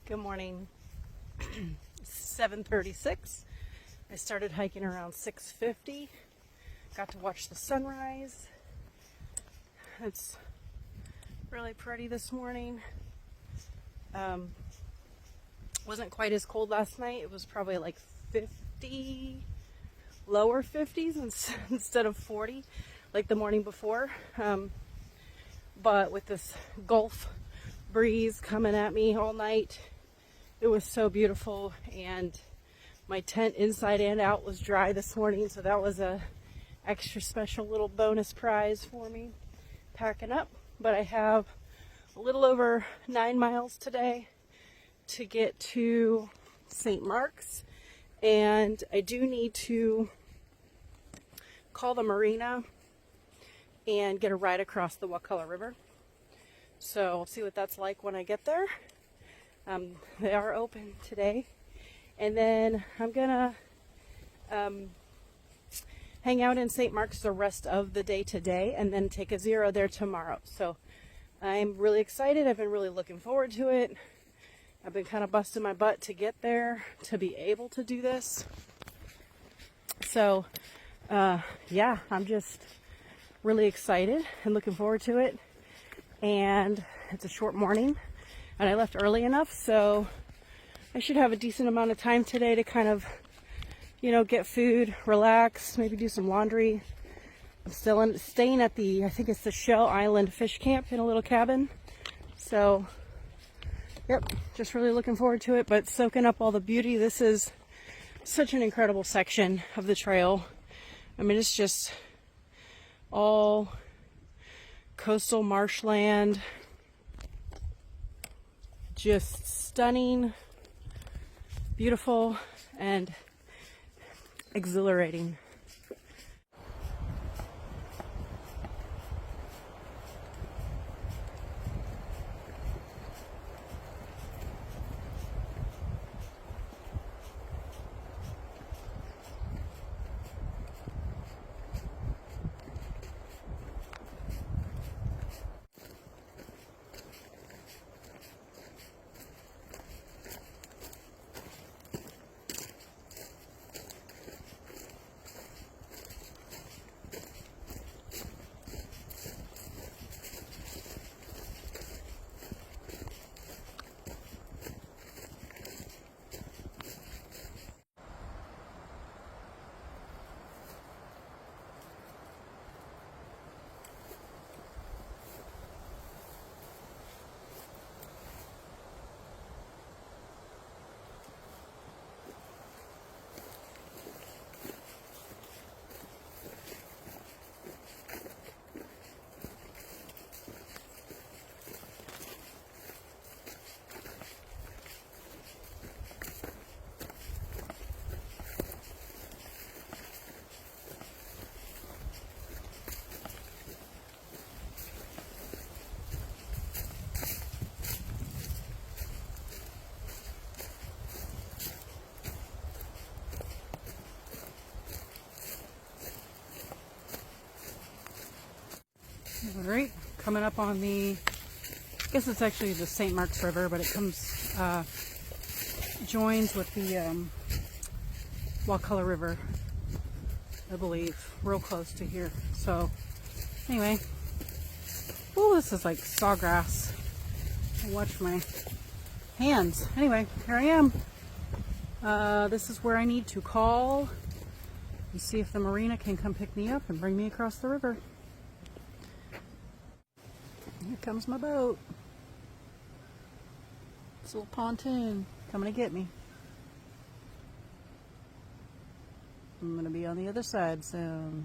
Good morning. 7:36. I started hiking around 6:50. Got to watch the sunrise. It's really pretty this morning. Wasn't quite as cold last night. It was probably like 50, lower 50s instead of 40 like the morning before. But with this Gulf breeze coming at me all night, it was so beautiful, and my tent inside and out was dry this morning, so that was a extra special little bonus prize for me packing up. But I have a little over 9 miles today to get to St. Mark's, and I do need to call the marina and get a ride across the Wakulla River. So we'll see what that's like when I get there. They are open today, and then I'm gonna hang out in St. Mark's the rest of the day today, and then take a zero there tomorrow. So I'm really excited. I've been really looking forward to it. I've been kind of busting my butt to get there to be able to do this. So yeah, I'm just really excited and looking forward to it. And it's a short morning, and I left early enough, so I should have a decent amount of time today to kind of, get food, relax, maybe do some laundry. I'm still staying at I think it's the Shell Island Fish Camp in a little cabin. So, yep, just really looking forward to it, but soaking up all the beauty. This is such an incredible section of the trail. I mean, it's just all coastal marshland, just stunning, beautiful, and exhilarating. All right, coming up on I guess it's actually the St. Mark's River, but it joins with the Wakulla River, I believe, real close to here. So anyway, oh, this is like sawgrass. I watch my hands. Anyway, here I am. This is where I need to call and see if the marina can come pick me up and bring me across the river. Here comes my boat. This little pontoon coming to get me. I'm going to be on the other side soon.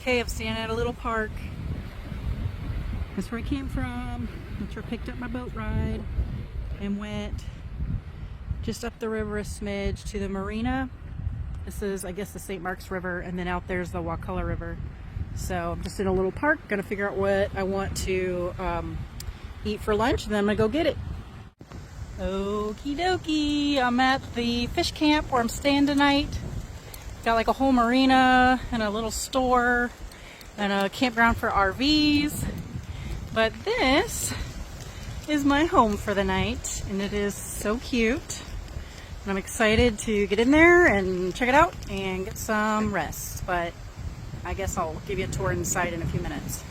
Okay, I'm standing at a little park. That's where I came from. That's where I picked up my boat ride and went just up the river a smidge to the marina. This is, I guess, the St. Mark's River, and then out there's the Wakulla River. So I'm just in a little park, gonna figure out what I want to eat for lunch, and then I'm gonna go get it. Okie dokie, I'm at the fish camp where I'm staying tonight. Got like a whole marina and a little store and a campground for RVs. But this is my home for the night, and it is so cute. And I'm excited to get in there and check it out and get some rest. But I guess I'll give you a tour inside in a few minutes.